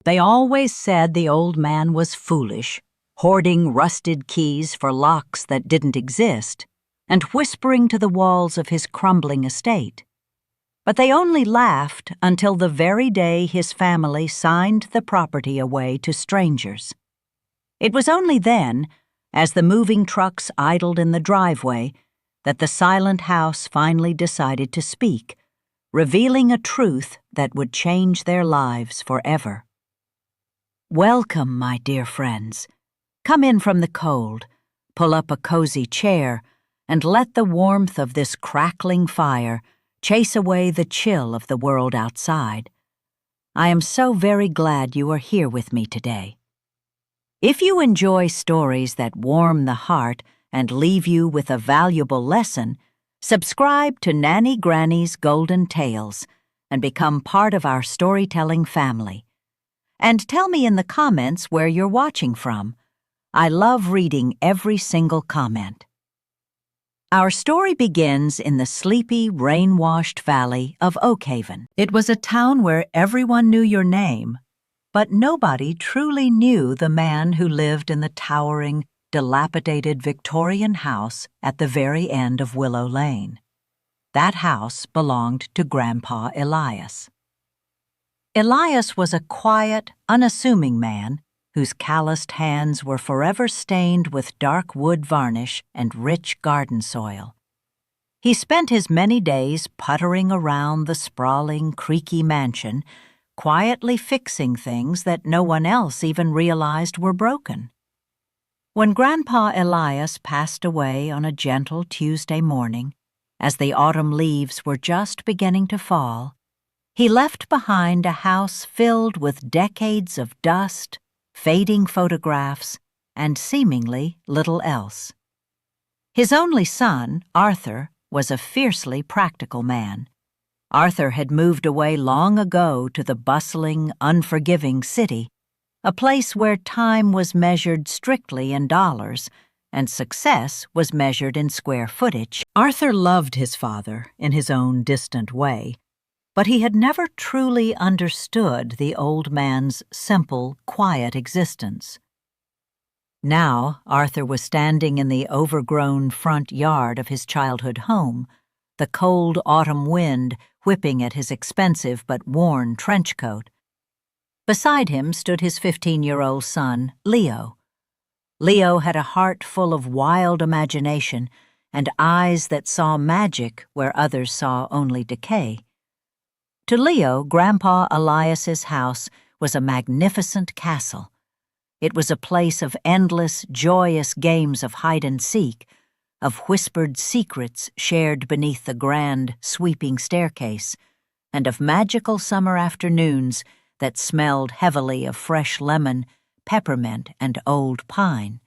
They always said the old man was foolish, hoarding rusted keys for locks that didn't exist, and whispering to the walls of his crumbling estate. But they only laughed until the very day his family signed the property away to strangers. It was only then, as the moving trucks idled in the driveway, that the silent house finally decided to speak, revealing a truth that would change their lives forever. Welcome, my dear friends. Come in from the cold, pull up a cozy chair, and let the warmth of this crackling fire chase away the chill of the world outside. I am so very glad you are here with me today. If you enjoy stories that warm the heart and leave you with a valuable lesson, subscribe to Nanny Granny's Golden Tales and become part of our storytelling family. And tell me in the comments where you're watching from. I love reading every single comment. Our story begins in the sleepy, rain-washed valley of Oakhaven. It was a town where everyone knew your name, but nobody truly knew the man who lived in the towering, dilapidated Victorian house at the very end of Willow Lane. That house belonged to Grandpa Elias. Elias was a quiet, unassuming man whose calloused hands were forever stained with dark wood varnish and rich garden soil. He spent his many days puttering around the sprawling, creaky mansion, quietly fixing things that no one else even realized were broken. When Grandpa Elias passed away on a gentle Tuesday morning, as the autumn leaves were just beginning to fall, he left behind a house filled with decades of dust, fading photographs, and seemingly little else. His only son, Arthur, was a fiercely practical man. Arthur had moved away long ago to the bustling, unforgiving city, a place where time was measured strictly in dollars and success was measured in square footage. Arthur loved his father in his own distant way, but he had never truly understood the old man's simple, quiet existence. Now, Arthur was standing in the overgrown front yard of his childhood home, the cold autumn wind whipping at his expensive but worn trench coat. Beside him stood his 15-year-old son, Leo. Leo had a heart full of wild imagination and eyes that saw magic where others saw only decay. To Leo, Grandpa Elias's house was a magnificent castle. It was a place of endless, joyous games of hide-and-seek, of whispered secrets shared beneath the grand, sweeping staircase, and of magical summer afternoons that smelled heavily of fresh lemon, peppermint, and old pine.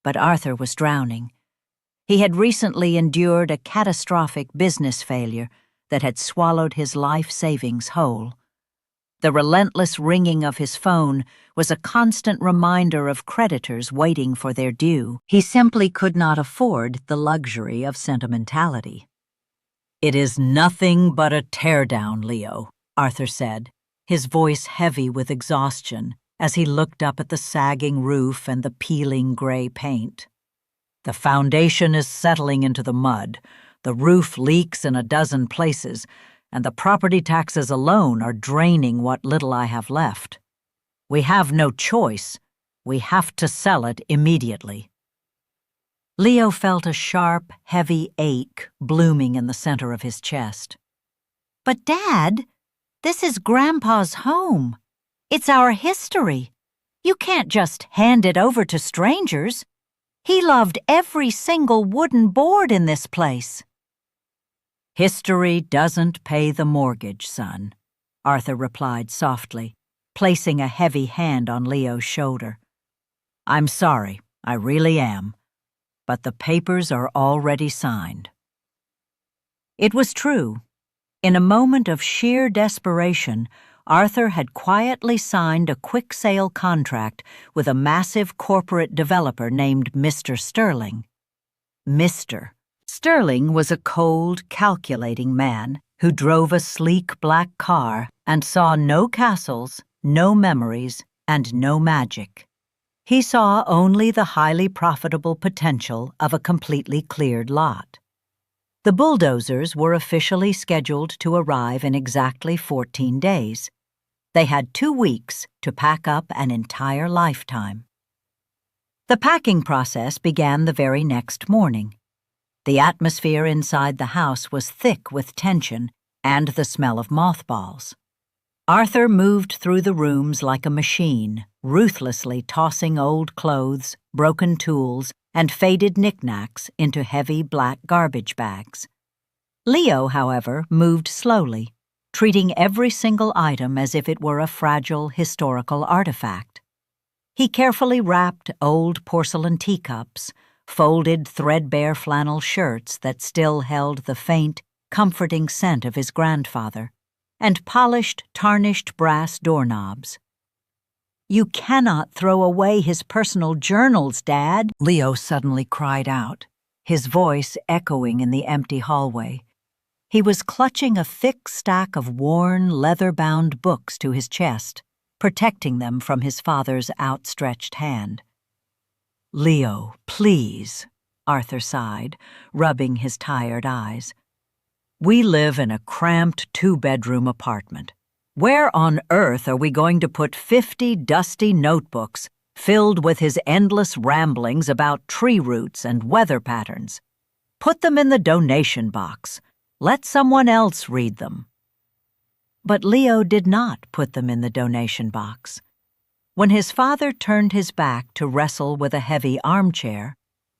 But Arthur was drowning. He had recently endured a catastrophic business failure that had swallowed his life savings whole. The relentless ringing of his phone was a constant reminder of creditors waiting for their due. He simply could not afford the luxury of sentimentality. "It is nothing but a teardown, Leo," Arthur said, his voice heavy with exhaustion as he looked up at the sagging roof and the peeling gray paint. "The foundation is settling into the mud. The roof leaks in a dozen places, and the property taxes alone are draining what little I have left. We have no choice. We have to sell it immediately." Leo felt a sharp, heavy ache blooming in the center of his chest. "But, Dad, this is Grandpa's home. It's our history. You can't just hand it over to strangers. He loved every single wooden board in this place." "History doesn't pay the mortgage, son," Arthur replied softly, placing a heavy hand on Leo's shoulder. "I'm sorry, I really am, but the papers are already signed." It was true. In a moment of sheer desperation, Arthur had quietly signed a quick-sale contract with a massive corporate developer named Mr. Sterling. Mr. Sterling was a cold, calculating man who drove a sleek black car and saw no castles, no memories, and no magic. He saw only the highly profitable potential of a completely cleared lot. The bulldozers were officially scheduled to arrive in exactly 14 days. They had 2 weeks to pack up an entire lifetime. The packing process began the very next morning. The atmosphere inside the house was thick with tension and the smell of mothballs. Arthur moved through the rooms like a machine, ruthlessly tossing old clothes, broken tools, and faded knickknacks into heavy black garbage bags. Leo, however, moved slowly, treating every single item as if it were a fragile historical artifact. He carefully wrapped old porcelain teacups, folded threadbare flannel shirts that still held the faint, comforting scent of his grandfather, and polished, tarnished brass doorknobs. "You cannot throw away his personal journals, Dad," Leo suddenly cried out, his voice echoing in the empty hallway. He was clutching a thick stack of worn, leather-bound books to his chest, protecting them from his father's outstretched hand. "Leo, please," Arthur sighed, rubbing his tired eyes. "We live in a cramped 2-bedroom apartment. Where on earth are we going to put 50 dusty notebooks filled with his endless ramblings about tree roots and weather patterns? Put them in the donation box. Let someone else read them." But Leo did not put them in the donation box. When his father turned his back to wrestle with a heavy armchair,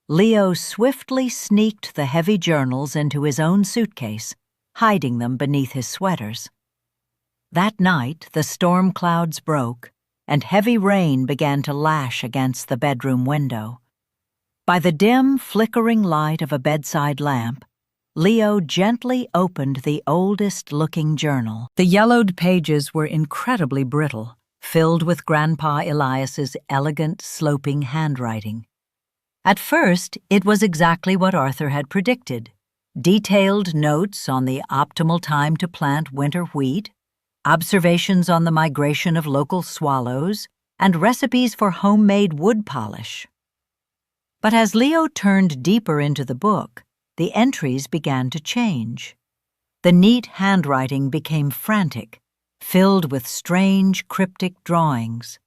Leo swiftly sneaked the heavy journals into his own suitcase, hiding them beneath his sweaters. That night, the storm clouds broke, and heavy rain began to lash against the bedroom window. By the dim, flickering light of a bedside lamp, Leo gently opened the oldest-looking journal. The yellowed pages were incredibly brittle, filled with Grandpa Elias's elegant, sloping handwriting. At first, it was exactly what Arthur had predicted: detailed notes on the optimal time to plant winter wheat, observations on the migration of local swallows, and recipes for homemade wood polish. But as Leo turned deeper into the book, the entries began to change. The neat handwriting became frantic, filled with strange, cryptic drawings.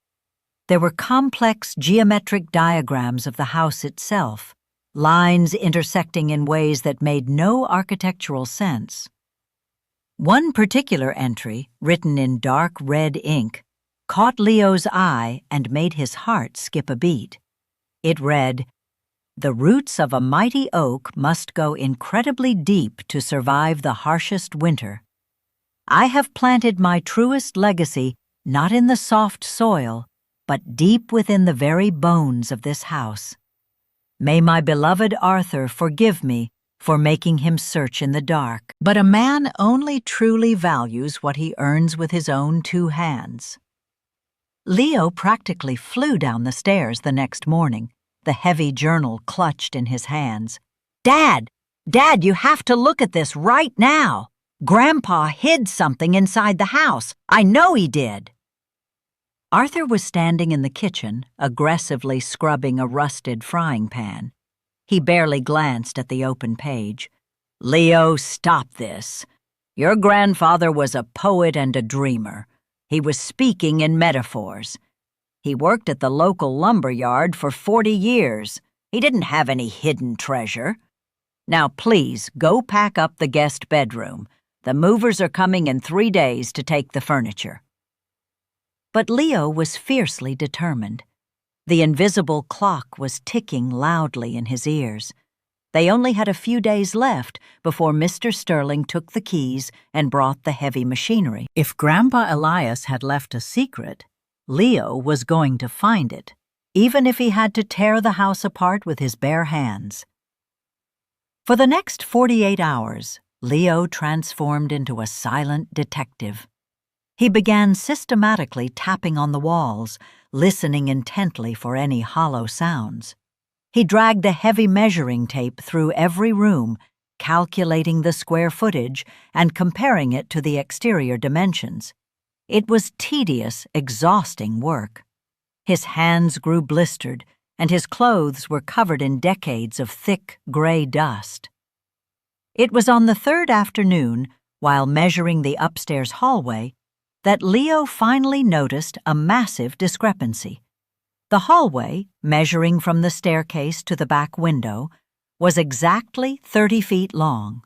There were complex geometric diagrams of the house itself, lines intersecting in ways that made no architectural sense. One particular entry, written in dark red ink, caught Leo's eye and made his heart skip a beat. It read, "The roots of a mighty oak must go incredibly deep to survive the harshest winter. I have planted my truest legacy not in the soft soil, but deep within the very bones of this house. May my beloved Arthur forgive me for making him search in the dark. But a man only truly values what he earns with his own 2 hands." Leo practically flew down the stairs the next morning, the heavy journal clutched in his hands. Dad, you have to look at this right now. Grandpa hid something inside the house. I know he did." Arthur was standing in the kitchen, aggressively scrubbing a rusted frying pan. He barely glanced at the open page. "Leo, stop this. Your grandfather was a poet and a dreamer. He was speaking in metaphors. He worked at the local lumber yard for 40 years. He didn't have any hidden treasure. Now please, go pack up the guest bedroom. The movers are coming in 3 days to take the furniture." But Leo was fiercely determined. The invisible clock was ticking loudly in his ears. They only had a few days left before Mr. Sterling took the keys and brought the heavy machinery. If Grandpa Elias had left a secret, Leo was going to find it, even if he had to tear the house apart with his bare hands. For the next 48 hours, Leo transformed into a silent detective. He began systematically tapping on the walls, listening intently for any hollow sounds. He dragged a heavy measuring tape through every room, calculating the square footage and comparing it to the exterior dimensions. It was tedious, exhausting work. His hands grew blistered, and his clothes were covered in decades of thick, gray dust. It was on the third afternoon, while measuring the upstairs hallway, that Leo finally noticed a massive discrepancy. The hallway, measuring from the staircase to the back window, was exactly 30 feet long.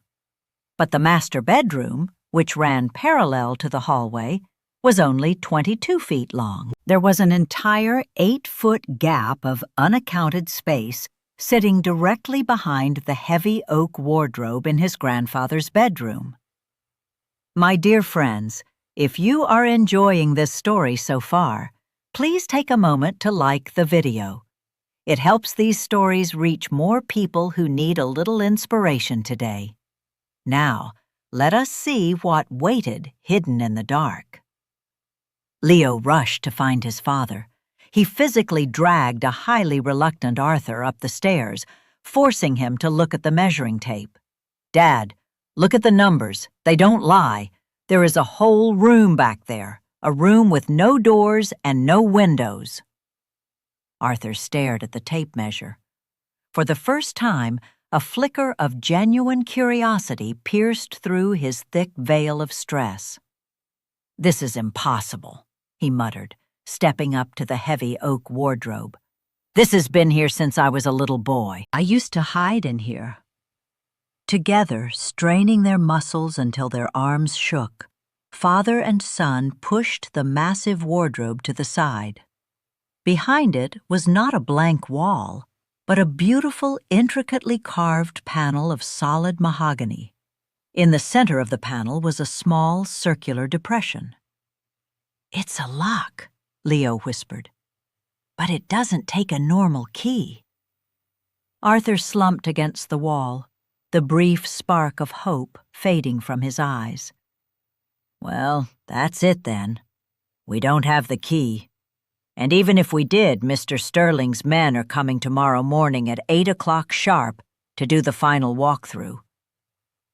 But the master bedroom, which ran parallel to the hallway, was only 22 feet long. There was an entire 8-foot gap of unaccounted space sitting directly behind the heavy oak wardrobe in his grandfather's bedroom. My dear friends, if you are enjoying this story so far, please take a moment to like the video. It helps these stories reach more people who need a little inspiration today. Now, let us see what waited hidden in the dark. Leo rushed to find his father. He physically dragged a highly reluctant Arthur up the stairs, forcing him to look at the measuring tape. "Dad, look at the numbers. They don't lie. There is a whole room back there, a room with no doors and no windows." Arthur stared at the tape measure. For the first time, a flicker of genuine curiosity pierced through his thick veil of stress. "This is impossible," he muttered, stepping up to the heavy oak wardrobe. "This has been here since I was a little boy. I used to hide in here." Together, straining their muscles until their arms shook, father and son pushed the massive wardrobe to the side. Behind it was not a blank wall, but a beautiful, intricately carved panel of solid mahogany. In the center of the panel was a small, circular depression. "It's a lock," Leo whispered. "But it doesn't take a normal key." Arthur slumped against the wall, the brief spark of hope fading from his eyes. "Well, that's it then. We don't have the key. And even if we did, Mr. Sterling's men are coming tomorrow morning at 8 o'clock sharp to do the final walkthrough.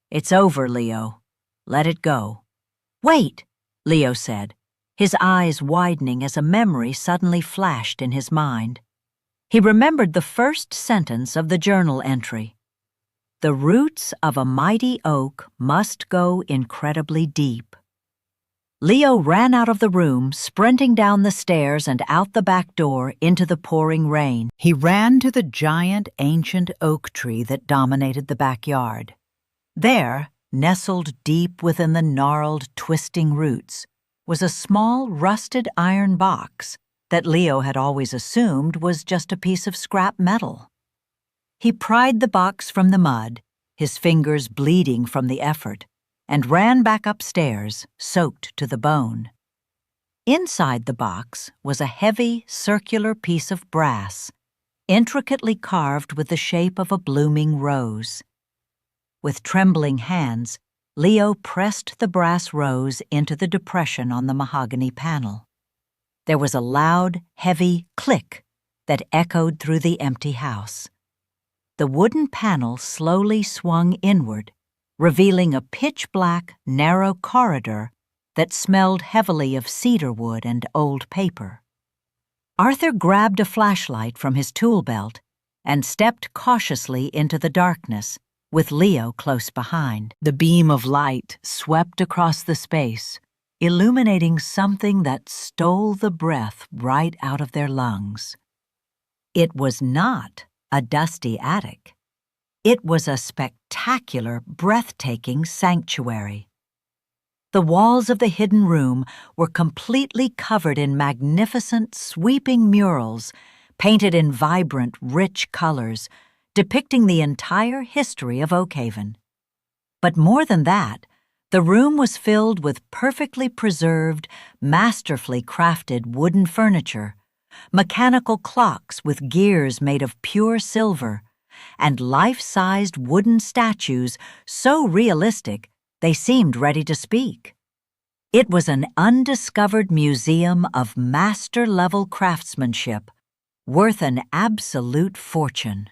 It's over, Leo. Let it go." "Wait," Leo said, his eyes widening as a memory suddenly flashed in his mind. He remembered the first sentence of the journal entry. "The roots of a mighty oak must go incredibly deep." Leo ran out of the room, sprinting down the stairs and out the back door into the pouring rain. He ran to the giant, ancient oak tree that dominated the backyard. There, nestled deep within the gnarled, twisting roots, was a small, rusted iron box that Leo had always assumed was just a piece of scrap metal. He pried the box from the mud, his fingers bleeding from the effort, and ran back upstairs, soaked to the bone. Inside the box was a heavy, circular piece of brass, intricately carved with the shape of a blooming rose. With trembling hands, Leo pressed the brass rose into the depression on the mahogany panel. There was a loud, heavy click that echoed through the empty house. The wooden panel slowly swung inward, revealing a pitch-black, narrow corridor that smelled heavily of cedar wood and old paper. Arthur grabbed a flashlight from his tool belt and stepped cautiously into the darkness, with Leo close behind. The beam of light swept across the space, illuminating something that stole the breath right out of their lungs. It was not a dusty attic. It was a spectacular, breathtaking sanctuary. The walls of the hidden room were completely covered in magnificent, sweeping murals, painted in vibrant, rich colors, depicting the entire history of Oakhaven. But more than that, the room was filled with perfectly preserved, masterfully crafted wooden furniture, mechanical clocks with gears made of pure silver, and life-sized wooden statues so realistic they seemed ready to speak. It was an undiscovered museum of master-level craftsmanship, worth an absolute fortune.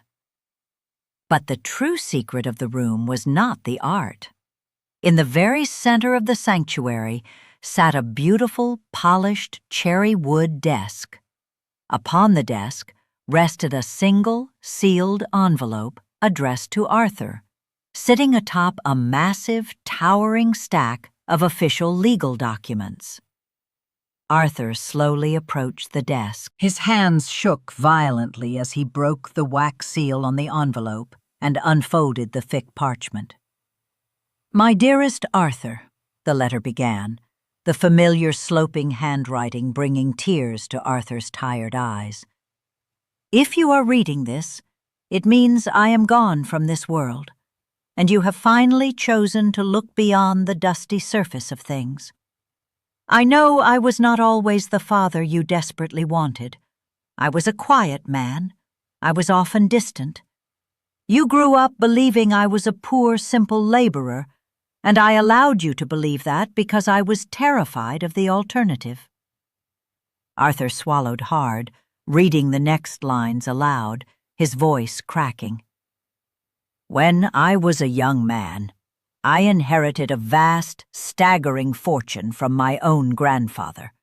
But the true secret of the room was not the art. In the very center of the sanctuary, sat a beautiful, polished cherry wood desk. Upon the desk rested a single, sealed envelope addressed to Arthur, sitting atop a massive, towering stack of official legal documents. Arthur slowly approached the desk. His hands shook violently as he broke the wax seal on the envelope and unfolded the thick parchment. "My dearest Arthur," the letter began, the familiar sloping handwriting bringing tears to Arthur's tired eyes. "If you are reading this, it means I am gone from this world, and you have finally chosen to look beyond the dusty surface of things. I know I was not always the father you desperately wanted. I was a quiet man. I was often distant. You grew up believing I was a poor, simple laborer, and I allowed you to believe that because I was terrified of the alternative." Arthur swallowed hard, reading the next lines aloud, his voice cracking. "When I was a young man, I inherited a vast, staggering fortune from my own grandfather.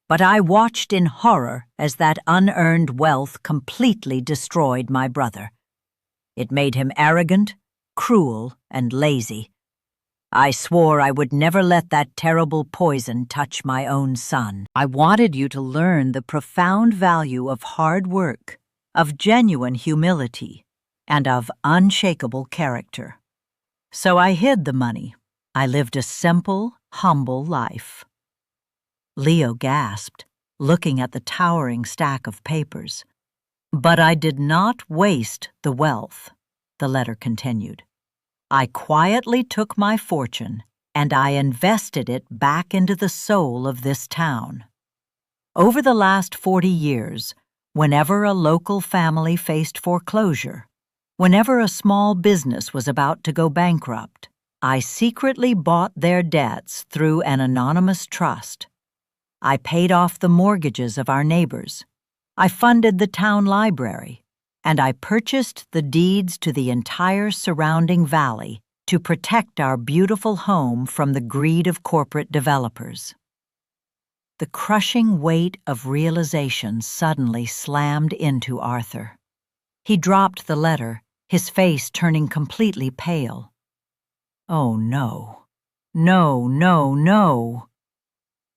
But I watched in horror as that unearned wealth completely destroyed my brother. It made him arrogant, cruel, and lazy. I swore I would never let that terrible poison touch my own son. I wanted you to learn the profound value of hard work, of genuine humility, and of unshakable character. So I hid the money. I lived a simple, humble life." Leo gasped, looking at the towering stack of papers. "But I did not waste the wealth," the letter continued. "I quietly took my fortune and I invested it back into the soul of this town. Over the last 40 years, whenever a local family faced foreclosure, whenever a small business was about to go bankrupt, I secretly bought their debts through an anonymous trust. I paid off the mortgages of our neighbors. I funded the town library, and I purchased the deeds to the entire surrounding valley to protect our beautiful home from the greed of corporate developers." The crushing weight of realization suddenly slammed into Arthur. He dropped the letter, his face turning completely pale. "Oh, no. No, no, no."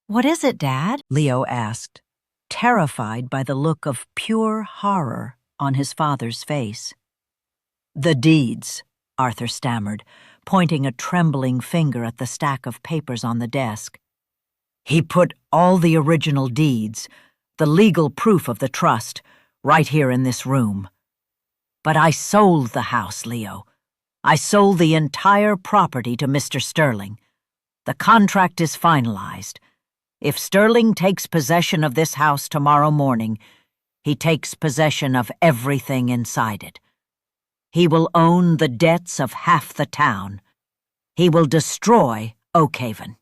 "What is it, Dad?" Leo asked, terrified by the look of pure horror on his father's face. "The deeds," Arthur stammered, pointing a trembling finger at the stack of papers on the desk. "He put all the original deeds, the legal proof of the trust, right here in this room. But I sold the house, Leo. I sold the entire property to Mr. Sterling. The contract is finalized. If Sterling takes possession of this house tomorrow morning, he takes possession of everything inside it. He will own the debts of half the town. He will destroy Oakhaven."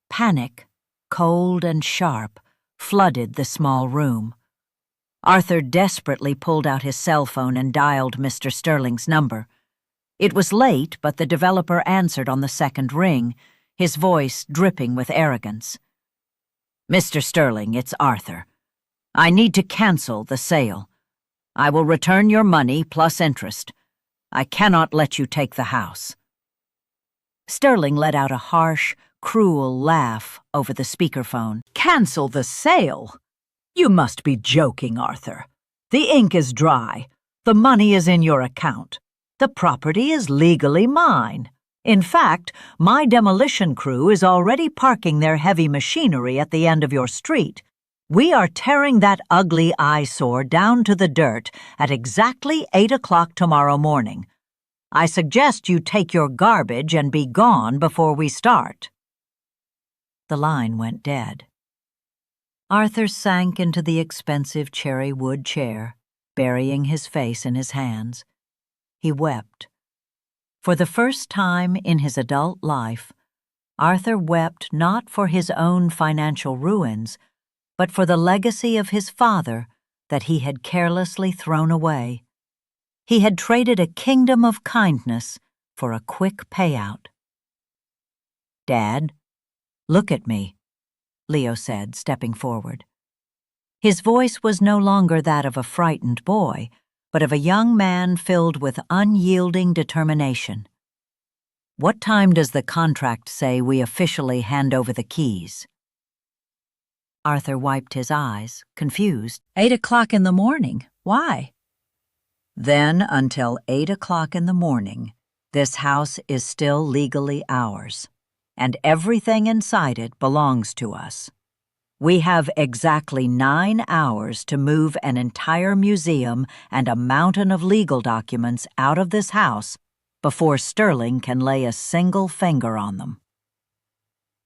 Panic, cold and sharp, flooded the small room. Arthur desperately pulled out his cell phone and dialed Mr. Sterling's number. It was late, but the developer answered on the second ring, his voice dripping with arrogance. "Mr. Sterling, it's Arthur. I need to cancel the sale. I will return your money plus interest. I cannot let you take the house." Sterling let out a harsh, cruel laugh over the speakerphone. "Cancel the sale? You must be joking, Arthur. The ink is dry. The money is in your account. The property is legally mine. In fact, my demolition crew is already parking their heavy machinery at the end of your street. We are tearing that ugly eyesore down to the dirt at exactly 8 o'clock tomorrow morning. I suggest you take your garbage and be gone before we start." The line went dead. Arthur sank into the expensive cherry wood chair, burying his face in his hands. He wept. For the first time in his adult life, Arthur wept not for his own financial ruins, but for the legacy of his father that he had carelessly thrown away. He had traded a kingdom of kindness for a quick payout. "Dad, "Look at me," Leo said, stepping forward. His voice was no longer that of a frightened boy, but of a young man filled with unyielding determination. "What time does the contract say we officially hand over the keys?" Arthur wiped his eyes, confused. 8 o'clock in the morning. Why? "Then until 8 o'clock in the morning, this house is still legally ours, and everything inside it belongs to us. We have exactly 9 hours to move an entire museum and a mountain of legal documents out of this house before Sterling can lay a single finger on them."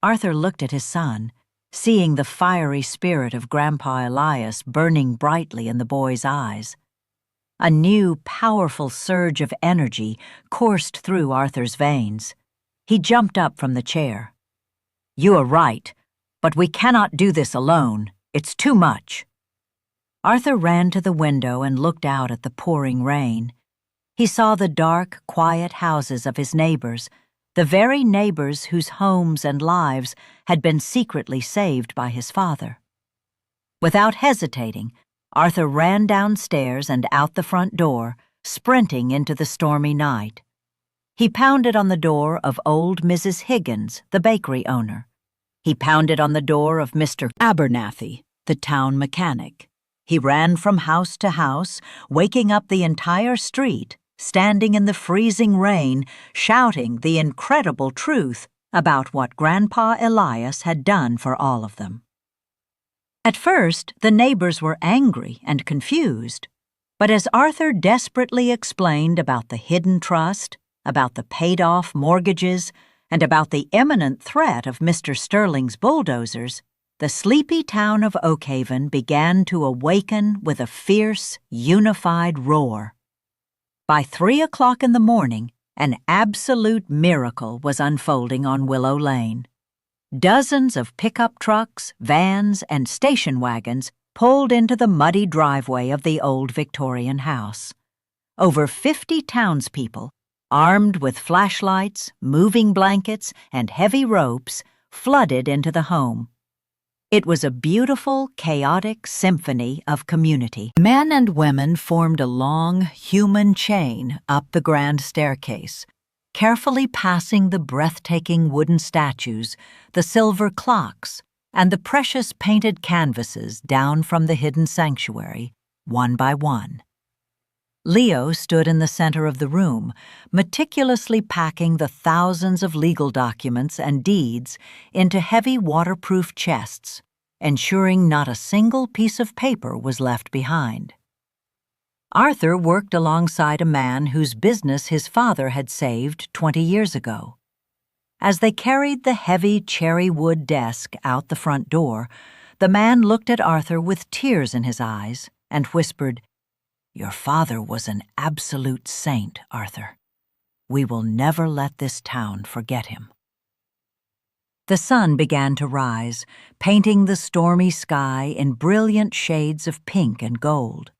Arthur looked at his son, seeing the fiery spirit of Grandpa Elias burning brightly in the boy's eyes. A new, powerful surge of energy coursed through Arthur's veins. He jumped up from the chair. "You are right, but we cannot do this alone. It's too much." Arthur ran to the window and looked out at the pouring rain. He saw the dark, quiet houses of his neighbors, the very neighbors whose homes and lives had been secretly saved by his father. Without hesitating, Arthur ran downstairs and out the front door, sprinting into the stormy night. He pounded on the door of old Mrs. Higgins, the bakery owner. He pounded on the door of Mr. Abernathy, the town mechanic. He ran from house to house, waking up the entire street, standing in the freezing rain, shouting the incredible truth about what Grandpa Elias had done for all of them. At first, the neighbors were angry and confused, but as Arthur desperately explained about the hidden trust, about the paid-off mortgages, and about the imminent threat of Mr. Sterling's bulldozers, the sleepy town of Oakhaven began to awaken with a fierce, unified roar. By 3 o'clock in the morning, an absolute miracle was unfolding on Willow Lane. Dozens of pickup trucks, vans, and station wagons pulled into the muddy driveway of the old Victorian house. Over 50 townspeople, armed with flashlights, moving blankets, and heavy ropes, flooded into the home. It was a beautiful, chaotic symphony of community. Men and women formed a long, human chain up the grand staircase, carefully passing the breathtaking wooden statues, the silver clocks, and the precious painted canvases down from the hidden sanctuary, one by one. Leo stood in the center of the room, meticulously packing the thousands of legal documents and deeds into heavy waterproof chests, ensuring not a single piece of paper was left behind. Arthur worked alongside a man whose business his father had saved 20 years ago. As they carried the heavy cherry wood desk out the front door, the man looked at Arthur with tears in his eyes and whispered, "Your father was an absolute saint, Arthur. We will never let this town forget him." The sun began to rise, painting the stormy sky in brilliant shades of pink and gold.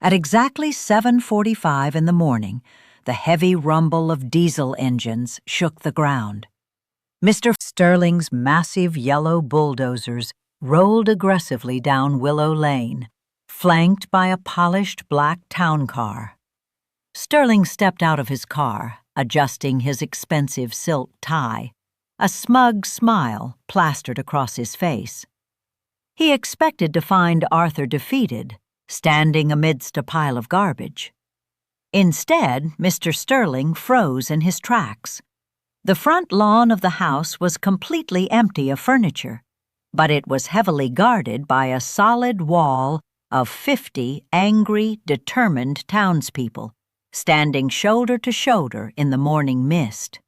At exactly 7:45 in the morning, the heavy rumble of diesel engines shook the ground. Mr. Sterling's massive yellow bulldozers rolled aggressively down Willow Lane, flanked by a polished black town car. Sterling stepped out of his car, adjusting his expensive silk tie, a smug smile plastered across his face. He expected to find Arthur defeated, standing amidst a pile of garbage. Instead, Mr. Sterling froze in his tracks. The front lawn of the house was completely empty of furniture, but it was heavily guarded by a solid wall of 50 angry, determined townspeople, standing shoulder to shoulder in the morning mist.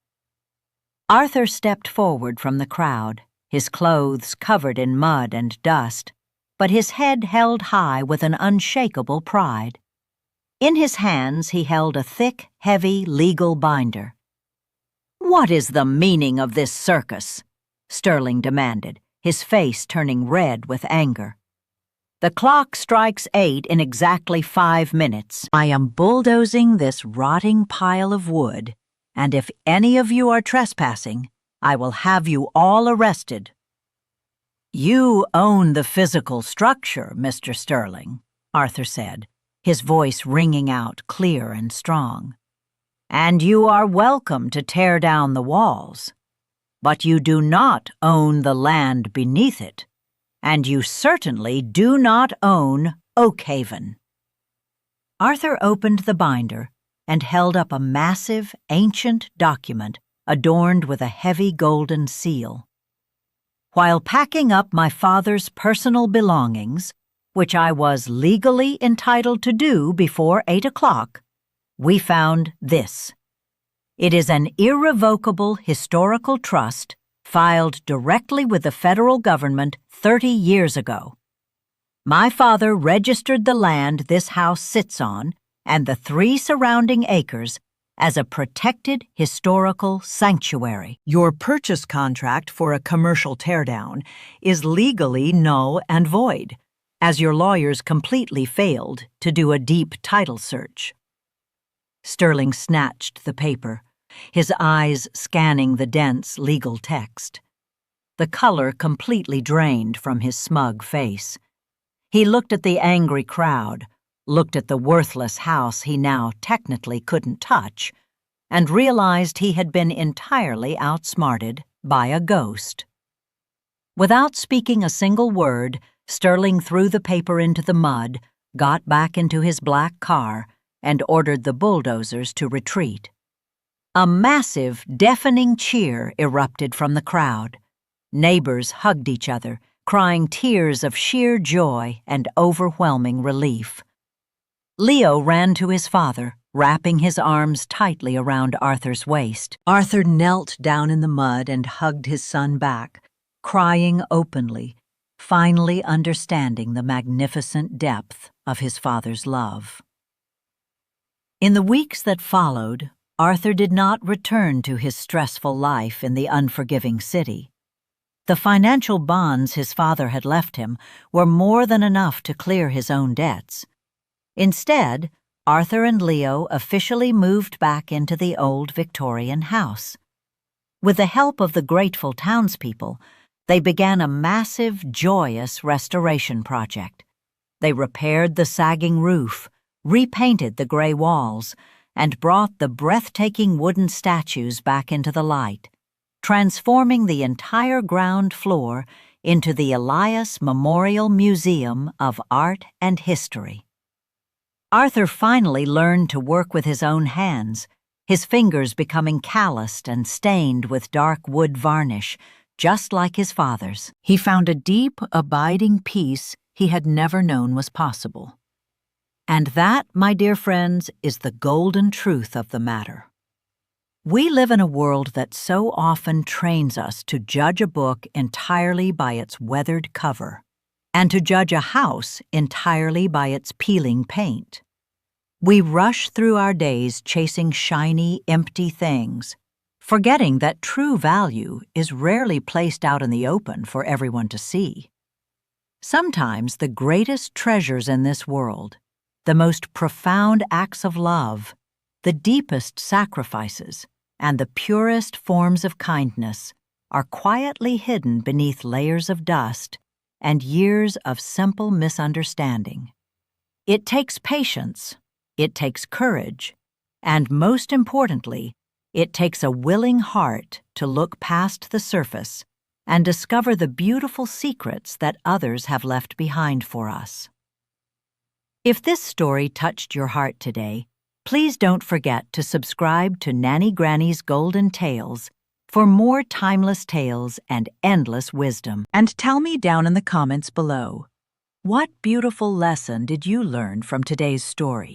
Arthur stepped forward from the crowd, his clothes covered in mud and dust, but his head held high with an unshakable pride. In his hands he held a thick, heavy legal binder. "What is the meaning of this circus?" Sterling demanded, his face turning red with anger. "The clock strikes 8 in exactly 5 minutes. I am bulldozing this rotting pile of wood, and if any of you are trespassing, I will have you all arrested." "You own the physical structure, Mr. Sterling," Arthur said, his voice ringing out clear and strong. "And you are welcome to tear down the walls. But you do not own the land beneath it, and you certainly do not own Oakhaven." Arthur opened the binder and held up a massive, ancient document adorned with a heavy golden seal. "While packing up my father's personal belongings, which I was legally entitled to do before 8 o'clock, we found this. It is an irrevocable historical trust filed directly with the federal government 30 years ago. My father registered the land this house sits on and the 3 surrounding acres as a protected historical sanctuary. Your purchase contract for a commercial teardown is legally null and void, as your lawyers completely failed to do a deep title search." Sterling snatched the paper, his eyes scanning the dense legal text. The color completely drained from his smug face. He looked at the angry crowd, looked at the worthless house he now technically couldn't touch, and realized he had been entirely outsmarted by a ghost. Without speaking a single word, Sterling threw the paper into the mud, got back into his black car, and ordered the bulldozers to retreat. A massive, deafening cheer erupted from the crowd. Neighbors hugged each other, crying tears of sheer joy and overwhelming relief. Leo ran to his father, wrapping his arms tightly around Arthur's waist. Arthur knelt down in the mud and hugged his son back, crying openly, finally understanding the magnificent depth of his father's love. In the weeks that followed, Arthur did not return to his stressful life in the unforgiving city. The financial bonds his father had left him were more than enough to clear his own debts. Instead, Arthur and Leo officially moved back into the old Victorian house. With the help of the grateful townspeople, they began a massive, joyous restoration project. They repaired the sagging roof, repainted the gray walls, and brought the breathtaking wooden statues back into the light, transforming the entire ground floor into the Elias Memorial Museum of Art and History. Arthur finally learned to work with his own hands, his fingers becoming calloused and stained with dark wood varnish, just like his father's. He found a deep, abiding peace he had never known was possible. And that, my dear friends, is the golden truth of the matter. We live in a world that so often trains us to judge a book entirely by its weathered cover, and to judge a house entirely by its peeling paint. We rush through our days chasing shiny, empty things, forgetting that true value is rarely placed out in the open for everyone to see. Sometimes the greatest treasures in this world, the most profound acts of love, the deepest sacrifices, and the purest forms of kindness are quietly hidden beneath layers of dust and years of simple misunderstanding. It takes patience, it takes courage, and most importantly, it takes a willing heart to look past the surface and discover the beautiful secrets that others have left behind for us. If this story touched your heart today, please don't forget to subscribe to Nanny Granny's Golden Tales for more timeless tales and endless wisdom. And tell me down in the comments below, what beautiful lesson did you learn from today's story?